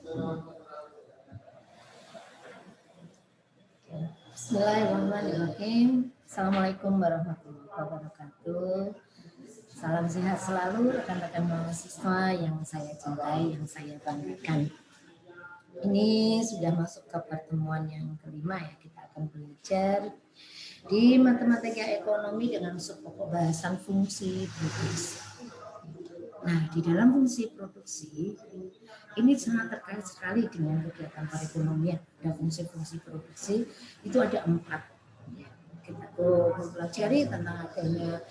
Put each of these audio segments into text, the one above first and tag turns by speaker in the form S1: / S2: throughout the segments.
S1: Bismillahirrahmanirrahim. Assalamualaikum warahmatullahi wabarakatuh. Salam sehat selalu rekan-rekan mahasiswa yang saya cintai, yang saya banggakan. Ini sudah masuk ke pertemuan yang kelima ya. Kita akan belajar di matematika ekonomi dengan subpokok bahasan fungsi produksi. Nah, di dalam fungsi produksi ini sangat terkait sekali dengan kegiatan perekonomian. Ada fungsi-fungsi produksi itu ada 4. Kita tuh mempelajari tentang adanya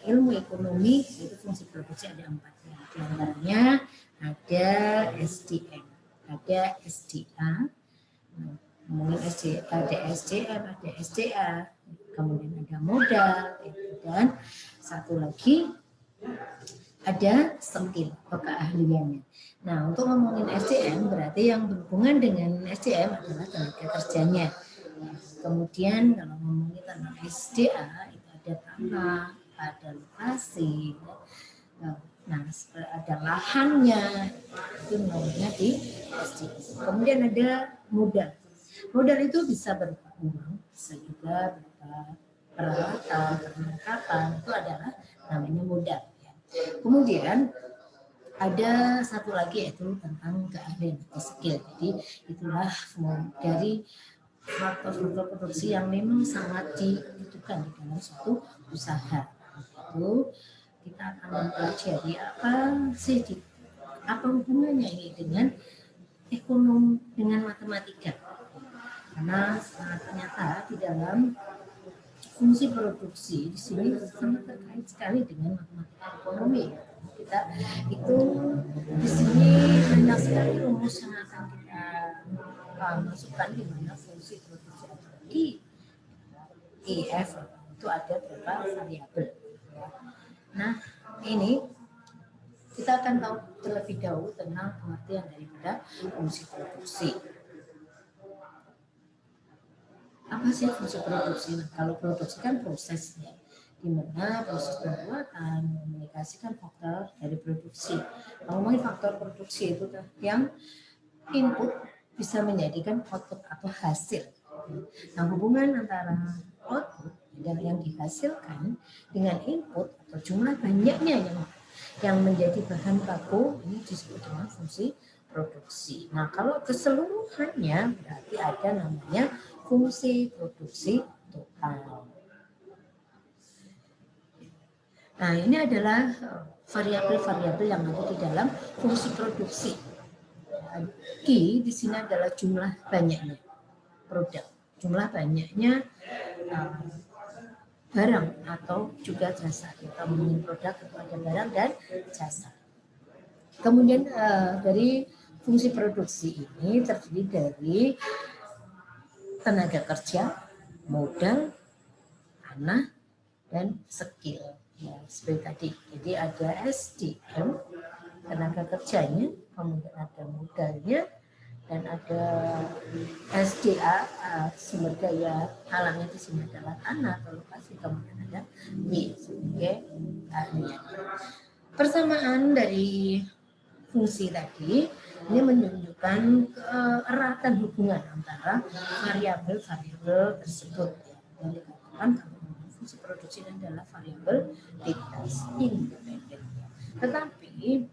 S1: ilmu ekonomi, itu fungsi produksi ada 4. Di antaranya ada SDM, ada SDA, ngomongin ada SDM, ada SDA, kemudian ada modal, dan satu lagi ada skill atau keahliannya. Nah, untuk ngomongin SDM berarti yang berhubungan dengan SDM adalah tenaga kerjanya. Kemudian kalau ngomongin tentang SDA itu ada tanah, ada lokasi, nah ada lahannya, itu namanya di SDA. Kemudian ada modal. Modal itu bisa berupa uang, bisa juga berupa peralatan, perlengkapan, itu adalah namanya modal. Kemudian ada satu lagi yaitu tentang keahlian atau skill. Jadi itulah dari faktor-faktor produksi yang memang sangat dibutuhkan di dalam suatu usaha. Itu kita akan mempelajari apa hubungannya ini dengan ekonomi, dengan matematika. Karena ternyata di dalam fungsi produksi di sini sangat terkait sekali dengan matematika ekonomi. Kita itu di sini banyak sekali rumus yang akan kita masukkan di mana fungsi produksi I, F itu ada beberapa variabel. Nah, ini kita akan tahu terlebih dahulu tentang pengertian daripada fungsi produksi. Apa sih fungsi produksi? Nah, kalau produksi kan prosesnya, di mana proses pembuatan mengomunikasikan faktor dari produksi. Ngomongin faktor produksi itu yang input bisa menjadikan output atau hasil. Nah, hubungan antara output dan yang dihasilkan dengan input atau jumlah banyaknya yang menjadi bahan baku ini disebut dengan fungsi produksi. Nah, kalau keseluruhannya berarti ada namanya fungsi produksi total. Nah, ini adalah variabel-variabel yang ada di dalam fungsi produksi. Q di sini adalah jumlah banyaknya produk, jumlah banyaknya barang atau juga jasa. Kita ngomongin produk itu ada barang dan jasa. Kemudian dari fungsi produksi ini terdiri dari tenaga kerja, modal, tanah, dan skill. Ya, seperti tadi. Jadi ada SDM, tenaga kerjanya, kemudian ada modalnya, dan ada SDA, sumber daya alamnya di sini adalah tanah atau lokasi, kemudian ada B sebagai keahlian. Persamaan dari fungsi tadi ini menunjukkan keeratan hubungan antara variabel-variabel tersebut. Yang dikatakan kalau fungsi produksi adalah variabel lintas independen. Tetapi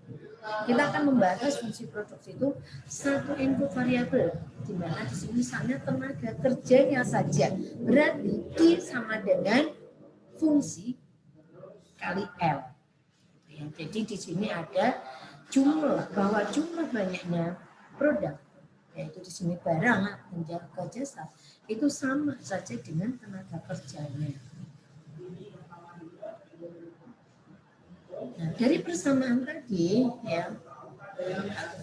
S1: kita akan membahas fungsi produksi itu satu input variabel, di mana di sini misalnya tenaga kerjanya saja berarti Q sama dengan fungsi kali L. Ya, jadi di sini ada bahwa jumlah banyaknya produk, yaitu di sini barang dan jasa, itu sama saja dengan tenaga kerjanya. Nah, dari persamaan tadi, ya,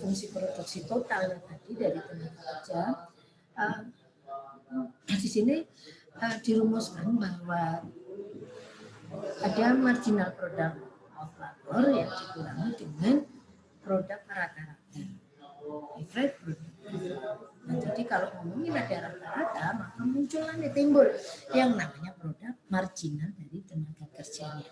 S1: fungsi produksi total tadi dari tenaga kerja, di sini dirumuskan bahwa ada marginal product of labor yang dikurangi dengan produk rata-rata. Nah, jadi kalau ngomongin ada rata-rata, maka munculnya timbul yang namanya produk marginal dari tenaga kerjanya.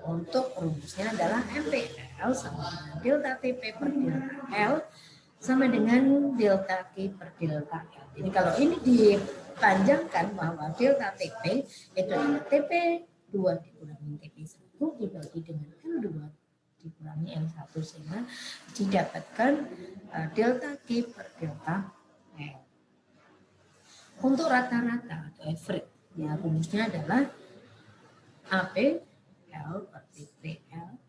S1: Untuk rumusnya adalah MPL sama dengan delta TP per delta L sama dengan delta Q per delta L. Jadi kalau ini dipanjangkan bahwa delta TP itu adalah TP2 dikurangi TP1 dibagi dengan L2 dikurangi L1 sehingga didapatkan delta Q per delta L. Untuk rata-rata atau average, ya rumusnya adalah AP L per TP L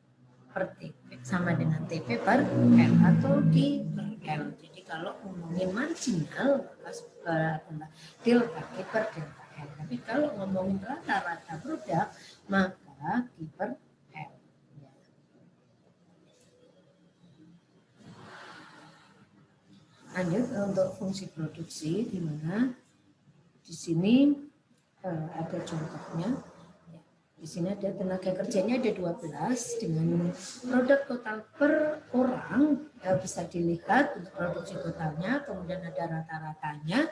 S1: per TP sama dengan TP per L atau Q per L. Jadi kalau ngomongin marginal maka adalah delta Q per delta L. Tapi kalau ngomongin rata-rata produk maka Q per L. Lanjut untuk fungsi produksi, di mana di sini ada contohnya. Di sini ada tenaga kerjanya ada 12 dengan produk total per orang bisa dilihat untuk produksi totalnya, kemudian ada rata-ratanya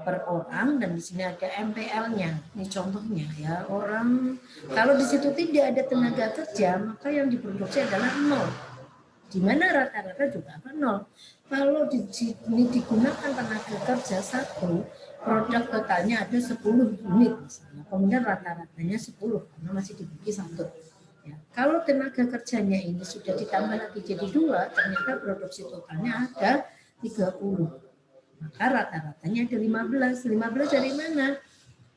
S1: per orang dan di sini ada MPL-nya. Ini contohnya ya, orang kalau di situ tidak ada tenaga kerja maka yang diproduksi adalah 0. Di mana rata-rata juga akan 0. Kalau di sini digunakan tenaga kerja 1, produk totalnya ada 10 unit misalnya. Kemudian rata-ratanya 10 karena masih dibagi 1. Ya, kalau tenaga kerjanya ini sudah ditambah lagi jadi 2, ternyata produksi totalnya ada 30. Maka rata-ratanya ada 15. 15 dari mana?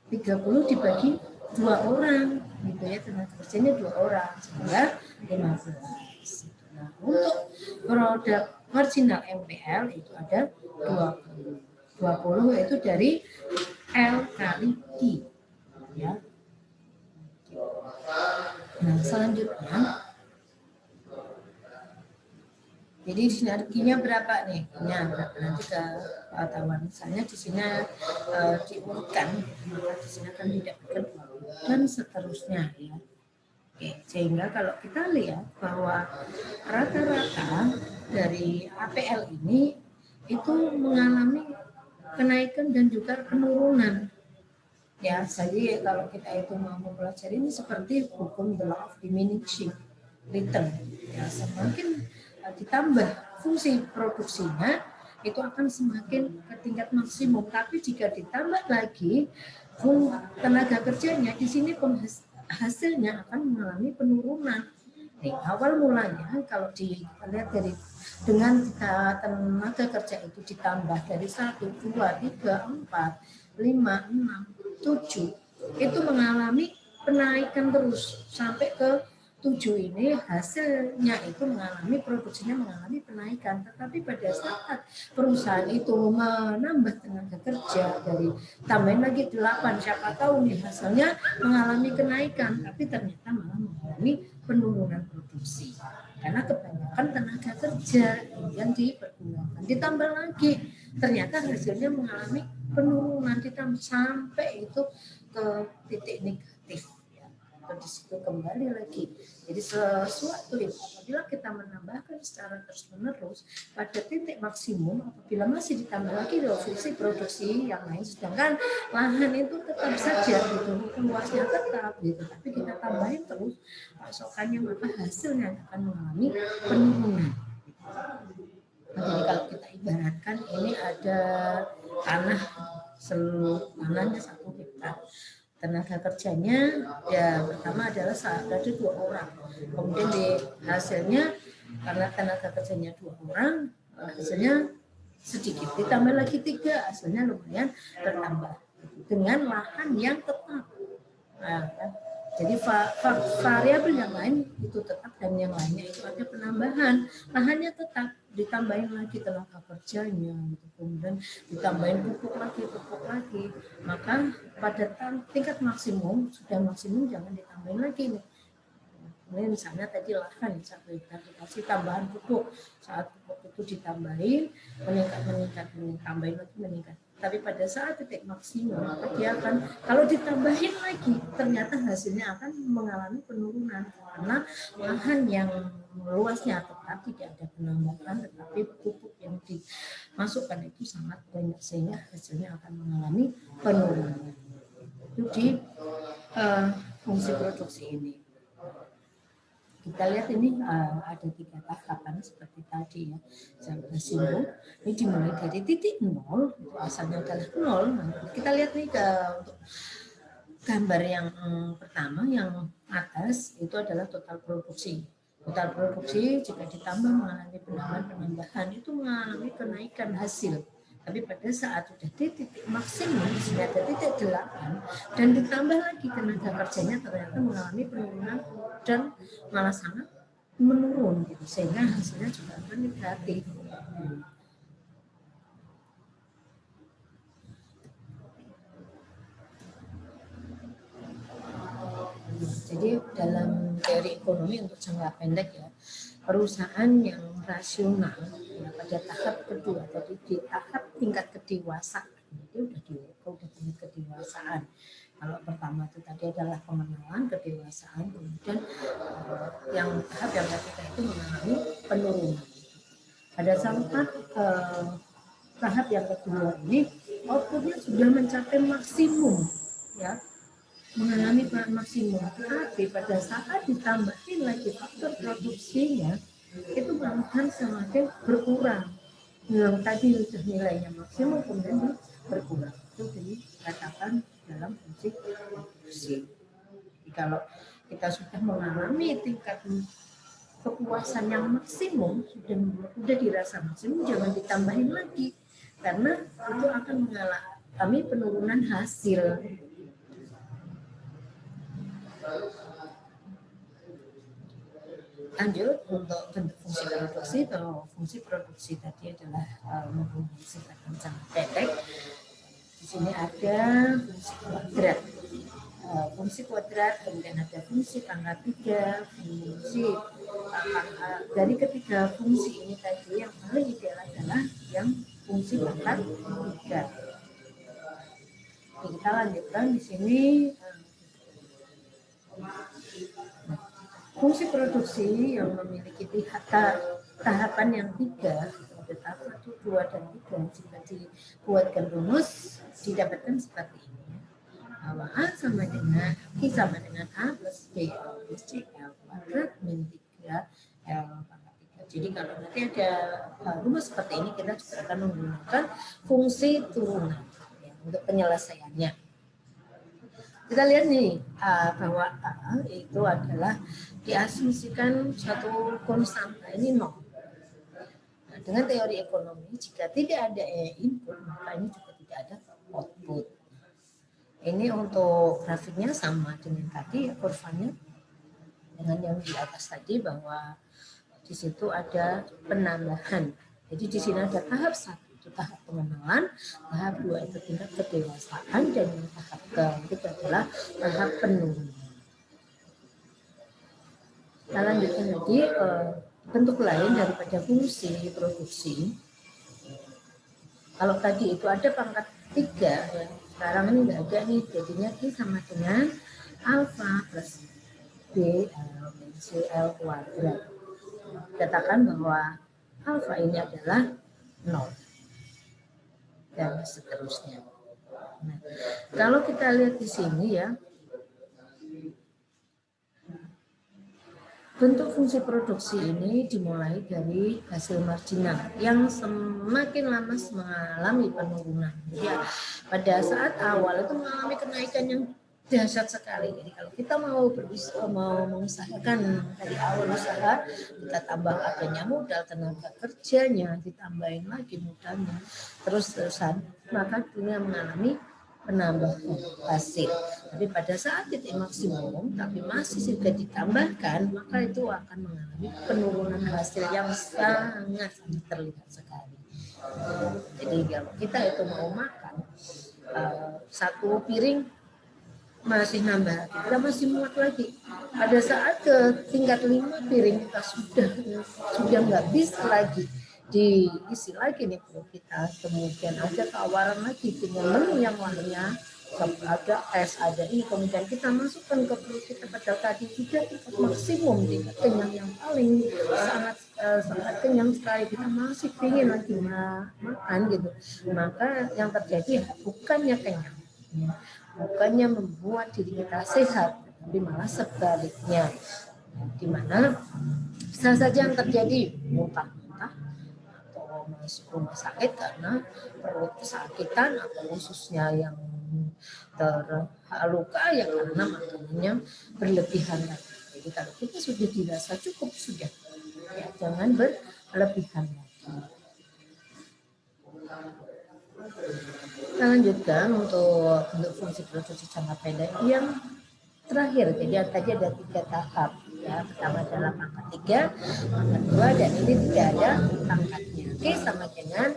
S1: 30 dibagi 2 orang. Gitu ya, tenaga kerjanya 2 orang. Sehingga 15. Nah, untuk produk marginal MPL itu ada 20. 20 itu dari L kali Q. Ya. Nah, selanjutnya. Jadi sinerginya berapa nih? Berapa nanti ke pengetahuan. Misalnya di sini diurutkan, maka di sini akan didapatkan dan seterusnya ya. Oke, sehingga kalau kita lihat bahwa rata-rata dari APL ini itu mengalami kenaikan dan juga penurunan. Ya, jadi kalau kita itu mau mempelajari ini seperti hukum the law of diminishing return. Ya, semakin ditambah fungsi produksinya itu akan semakin ke tingkat maksimum. Tapi jika ditambah lagi tenaga kerjanya, di sini hasilnya akan mengalami penurunan. Nih, awal mulanya kalau kita lihat dari dengan tenaga kerja itu ditambah dari 1, 2, 3, 4, 5, 6, 7 itu mengalami penaikan terus sampai ke 7 ini hasilnya itu produksinya mengalami penaikan. Tetapi pada saat perusahaan itu menambah tenaga kerja dari tambahin lagi 8, siapa tahu nih hasilnya mengalami kenaikan, tapi ternyata malah mengalami penurunan produksi karena kebanyakan tenaga kerja yang dipergunakan. Ditambah lagi ternyata hasilnya mengalami penurunan, ditambah sampai itu ke titik negatif. Di situ kembali lagi. Jadi sesuatu itu apabila kita menambahkan secara terus-menerus pada titik maksimum, apabila masih ditambah lagi dari fungsi produksi yang lain, sedangkan lahan itu tetap saja gitu, luasnya tetap gitu, tapi kita tambahin terus pasokannya, maka hasilnya akan mengalami penurunan. Jadi kalau kita ibaratkan ini ada tanah, seluruh tanahnya 1 hektar. Tenaga kerjanya ya pertama adalah ada 2 orang, kemudian di hasilnya karena tenaga kerjanya 2 orang hasilnya sedikit, ditambah lagi 3 hasilnya lumayan bertambah dengan lahan yang tetap. Nah, jadi variabel yang lain itu tetap dan yang lainnya itu ada penambahan, lahannya tetap, ditambahin lagi tenaga kerjanya gitu. Kemudian ditambahin pupuk lagi, maka pada tingkat maksimum, sudah maksimum jangan ditambahin lagi nih. Kemudian misalnya tadi lahan 1 hektar dikasih tambahan pupuk, saat pupuk itu ditambahin meningkat, tambahin lagi meningkat. Tapi pada saat titik maksimum maka dia akan, kalau ditambahin lagi ternyata hasilnya akan mengalami penurunan karena lahan yang luasnya tetap, tidak ada penambahan, tetapi pupuk yang dimasukkan itu sangat banyak sehingga hasilnya akan mengalami penurunan. Itu di fungsi produksi ini. kita lihat ini ada 3 tahapan seperti tadi ya, saya singgung. Ini dimulai dari titik 0, asalnya adalah 0. Nah, kita lihat nih untuk gambar yang pertama yang atas itu adalah total produksi. Total produksi jika ditambah mengalami penambahan itu mengalami kenaikan hasil. Tapi pada saat sudah di titik maksimum, di sini ada titik 8, dan ditambah lagi tenaga kerjanya ternyata mengalami penurunan dan malah sangat menurun, gitu. Sehingga hasilnya juga akan negatif. Jadi dalam teori ekonomi untuk jangka pendek ya, perusahaan yang rasional ya, pada tahap kedua tadi di tahap tingkat kedewasaan itu udah tingkat kedewasaan. Kalau pertama itu tadi adalah pengenalan kedewasaan, kemudian yang tahap yang ketiga itu mengalami penurunan. Pada saat tahap yang kedua ini outputnya sudah mencapai maksimum ya, mengalami maksimum, tapi pada saat ditambahin lagi faktor produksinya itu bahkan semakin berkurang. Yang tadi sudah nilainya maksimum kemudian berkurang, itu dikatakan dalam fungsi produksi. Jadi kalau kita sudah mengalami tingkat kepuasan yang maksimum, sudah dirasa maksimum, jangan ditambahin lagi karena itu akan mengalami penurunan hasil. Lanjut untuk bentuk fungsi produksi. Kalau fungsi produksi tadi adalah mempunyai sifat jangka pendek. Di sini ada fungsi kuadrat. Fungsi kuadrat, kemudian ada fungsi pangkat 3, fungsi dari ketiga fungsi ini tadi yang paling ideal adalah yang fungsi pangkat 3. Oke, kita lanjutkan di sini. Fungsi produksi yang memiliki tahapan yang 3, tahap 1, 2, dan 3, jika dibuatkan rumus didapatkan seperti ini. Bahwa A sama dengan I sama dengan A plus B plus C L kuadrat min 3 L pangkat 3. Jadi kalau nanti ada rumus seperti ini, kita juga akan menggunakan fungsi turunan ya, untuk penyelesaiannya. Kita lihat nih bahwa A itu adalah diasumsikan suatu konstanta, ini 0. Nah, dengan teori ekonomi, jika tidak ada input, maka ini juga tidak ada output. Ini untuk grafiknya sama dengan tadi, kurvanya dengan yang di atas tadi, bahwa di situ ada penambahan. Jadi di sini ada tahap 1 itu tahap pengenalan, tahap 2 itu tingkat kedewasaan, dan yang tahap ketiga adalah tahap penurunan. Kita lanjutkan lagi bentuk lain daripada fungsi produksi. Kalau tadi itu ada pangkat 3, ya, sekarang ini nggak ada nih, jadinya I sama dengan alfa plus B min CL kuadrat. Katakan bahwa alfa ini adalah 0 dan seterusnya. Nah, kalau kita lihat di sini ya, bentuk fungsi produksi ini dimulai dari hasil marginal yang semakin lama mengalami penurunan. Ya, pada saat awal itu mengalami kenaikan yang dahsyat sekali. Jadi kalau kita mau mengusahakan dari awal usaha, kita tambah adanya modal, tenaga kerjanya, ditambahin lagi modalnya, terus-terusan, maka dunia mengalami penambahan hasil. Tapi pada saat titik maksimum, tapi masih sudah ditambahkan, maka itu akan mengalami penurunan hasil yang sangat terlihat sekali. Jadi kalau kita itu mau makan satu piring masih nambah, kita masih muat lagi. Pada saat ke tingkat 5 piring kita sudah nggak bisa lagi diisi lagi nih perut kita. Kemudian ada tawaran lagi dengan menu yang lainnya, ada es, ada ini, kemudian kita masukkan ke perut kita, padahal tadi sudah tingkat maksimum, tingkat kenyang yang paling sangat kenyang sekali, kita masih ingin lagi makan gitu. Maka yang terjadi bukannya kenyang, bukannya membuat diri kita sehat, tapi malah sebaliknya. di mana bisa saja yang terjadi muntah-muntah atau masuk rumah sakit karena perut kesakitan atau khususnya yang terluka ya karena makanannya berlebihan. Jadi kalau kita sudah dirasa cukup sudah, ya jangan berlebihan lagi. Kita lanjutkan untuk fungsi produksi jangka pendek yang terakhir. Jadi tadi ada 3 tahap. Ya, pertama adalah pangkat 3, pangkat 2, dan ini tidak ada pangkatnya. Oke, sama dengan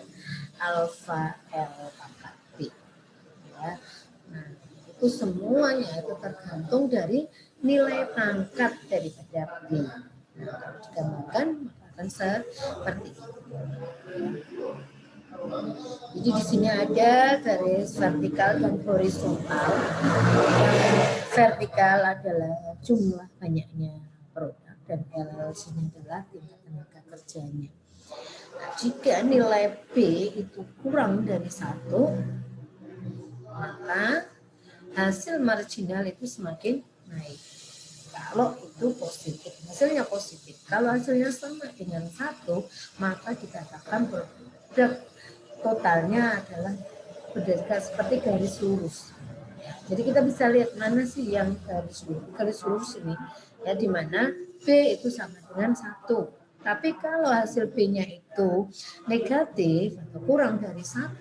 S1: alfa L pangkat B. Ya. Nah, itu semuanya itu tergantung dari nilai pangkat daripada B. Nah, kalau digambarkan maka akan seperti itu. Jadi di sini ada garis vertikal dan horizontal. Yang vertikal adalah jumlah banyaknya produk dan LLC-nya adalah tingkat tenaga kerjanya. Nah, jika nilai B itu kurang dari 1, maka hasil marginal itu semakin naik. Kalau itu positif, hasilnya positif. Kalau hasilnya sama dengan 1, maka dikatakan produk totalnya adalah berdasarkan seperti garis lurus. Jadi kita bisa lihat mana sih yang garis lurus ini, ya, di mana B itu sama dengan 1. Tapi kalau hasil B-nya itu negatif atau kurang dari 1,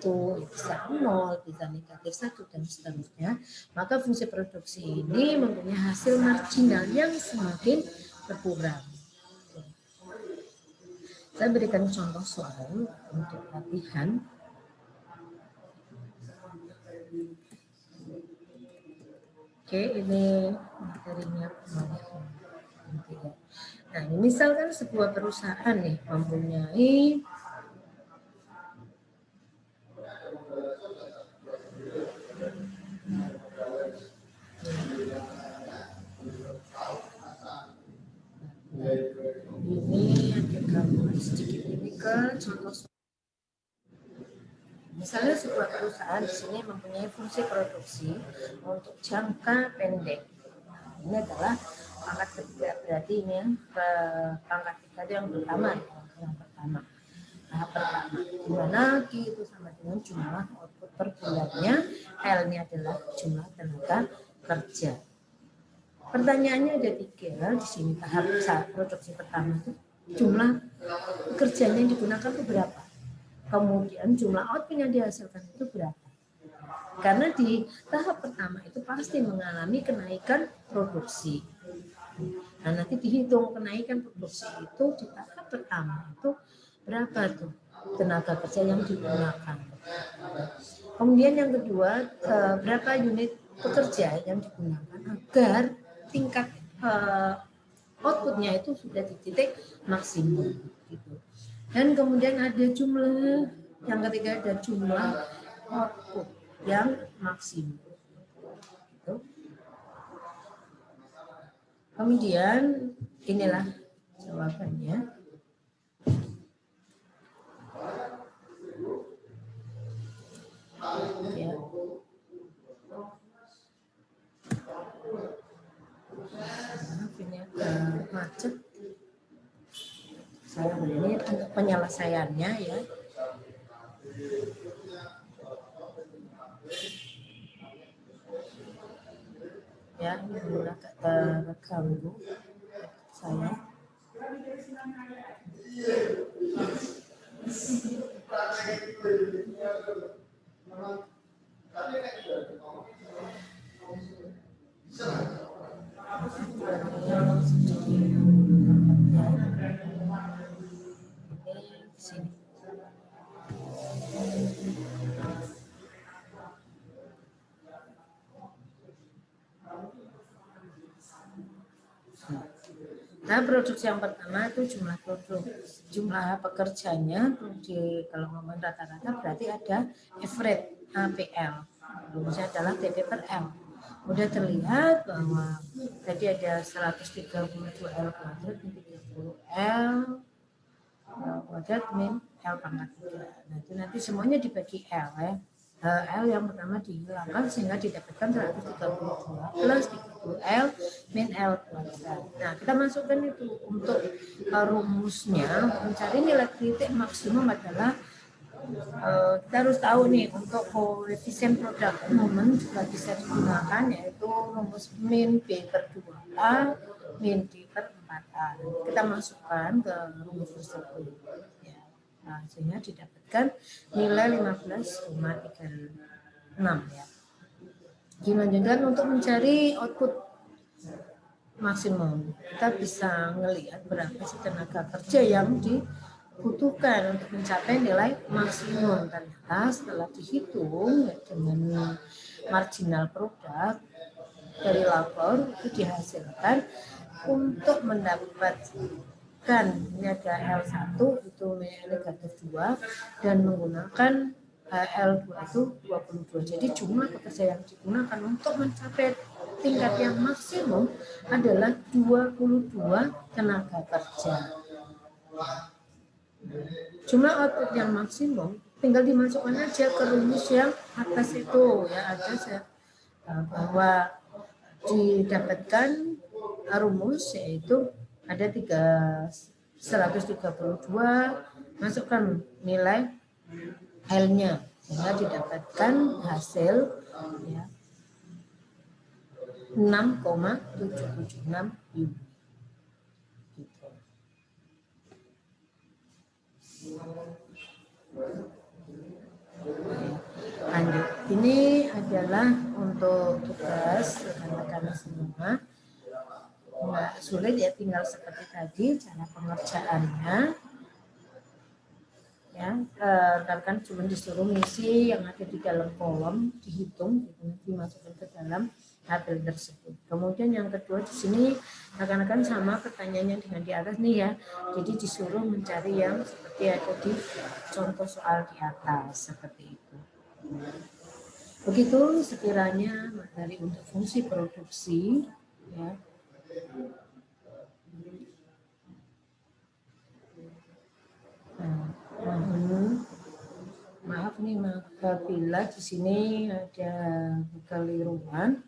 S1: bisa 0, bisa negatif 1 dan seterusnya, maka fungsi produksi ini mempunyai hasil marginal yang semakin berkurang. Saya berikan contoh soal untuk latihan. Oke, ini materinya. Nah, misalkan sebuah perusahaan nih mempunyai ini ada gambar sedikit ini ke contoh. Misalnya sebuah perusahaan di sini mempunyai fungsi produksi untuk jangka pendek. Ini adalah pangkat ketiga, berarti ini yang pangkat 3 yang pertama, tahap pertama, di mana Q itu sama dengan jumlah output per bulannya, L-nya adalah jumlah tenaga kerja. Pertanyaannya ada 3 di sini. Tahap produksi pertama itu jumlah pekerjaan yang digunakan itu berapa? Kemudian jumlah output yang dihasilkan itu berapa? Karena di tahap pertama itu pasti mengalami kenaikan produksi. Nah, nanti dihitung kenaikan produksi itu di tahap pertama itu berapa tuh tenaga kerja yang digunakan. Kemudian yang kedua, berapa unit pekerja yang digunakan agar tingkat outputnya itu sudah di titik maksimum gitu. Dan kemudian ada jumlah, yang ketiga ada jumlah output yang maksimum gitu. Kemudian inilah jawabannya. Ya. Ini macet. Saya ini untuk penyelesaiannya ya. Ya, ini agak terganggu saya. Nah, produksi yang pertama itu jumlah pekerjanya kalau ngomong rata-rata berarti ada average APL, rumusnya adalah TP per L. Udah terlihat bahwa tadi ada 132 L kuadrat, 30 L kuadrat min L pangkat 3. Nah, itu nanti semuanya dibagi L ya. L yang pertama dihilangkan sehingga didapatkan 132 plus 30L min L kuadrat. Nah, kita masukkan itu untuk rumusnya mencari nilai titik maksimum adalah kita harus tahu nih untuk koefisien produk momen juga bisa digunakan, yaitu rumus min B per 2A min D per 4A. Kita masukkan ke rumus tersebut. Ya. Nah, sehingga didapatkan nilai 15,36 ya. Dilanjutkan untuk mencari output maksimum. Kita bisa melihat berapa sih tenaga kerja yang dibutuhkan untuk mencapai nilai maksimum. Ternyata setelah dihitung ya, dengan marginal produk dari labor itu dihasilkan untuk mendapatkan ini ada L1 itu negatif 2 dan menggunakan L2 itu 22. Jadi jumlah pekerja yang digunakan untuk mencapai tingkat yang maksimum adalah 22 tenaga kerja. Jumlah output yang maksimum tinggal dimasukkan aja ke rumus yang atas itu ya, ada bahwa didapatkan rumus yaitu ada 132, masukkan nilai L-nya sehingga didapatkan hasil ya 6,776 unit. Gitu. Lanjut, ini adalah untuk tugas rekan-rekan semua. Nggak sulit ya, tinggal seperti tadi cara pengerjaannya. Ya, rekan cuma disuruh ngisi yang ada di dalam kolom, dihitung, dimasukkan ke dalam tabel tersebut. Kemudian yang kedua di sini rekan-rekan sama pertanyaannya dengan di atas nih ya. Jadi disuruh mencari yang seperti ada di contoh soal di atas seperti itu. Begitu sekiranya materi untuk fungsi produksi ya. Maaf nih, apabila di sini ada kekeliruan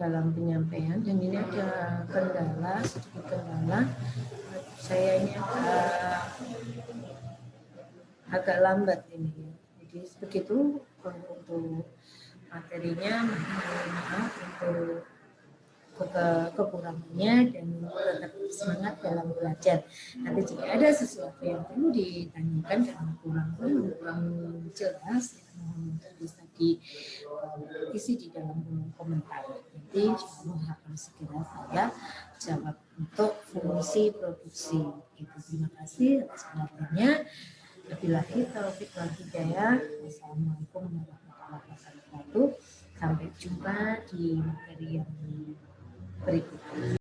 S1: dalam penyampaian dan ini ada kendala, sedikit kendala. Saya ini agak lambat ini. Jadi begitu untuk materinya, maaf untuk kekurangannya dan tetap semangat dalam belajar. Nanti jika ada sesuatu yang perlu ditanyakan karena kurang jelas, ya, mohon bisa diisi di dalam komentar. Nanti Allah akan segera saya jawab untuk fungsi produksi. Itu terima kasih atas perhatiannya. Wabillahi taufiq wal hidayah. Wassalamualaikum warahmatullahi wabarakatuh. Sampai jumpa di materi yang berikutnya.